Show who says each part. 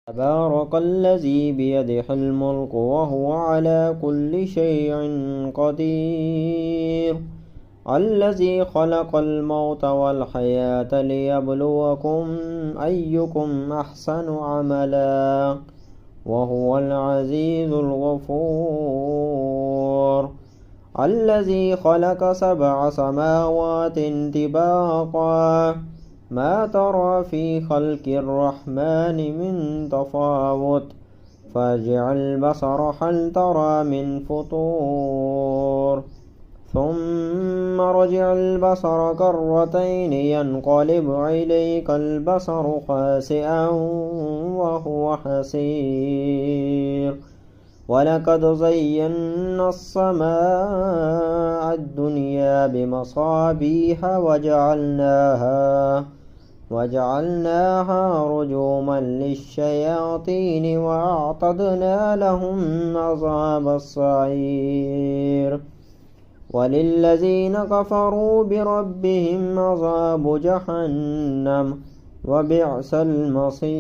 Speaker 1: تبارك الذي بيده الملك وهو على كل شيء قدير الذي خلق الموت والحياة ليبلوكم أيكم أحسن عملا وهو العزيز الغفور الذي خلق 7 سماوات طباقا ما ترى في خلق الرحمن من تفاوت فارجع البصر هل ترى من فطور ثم رجع البصر كرتين ينقلب إليك البصر خاسئا وهو حسير ولقد زينا السماء الدنيا بمصابيح وجعلناها رجوما للشياطين وأعتدنا لهم عذاب السعير وللذين كفروا بربهم عذاب جهنم وبئس المصير.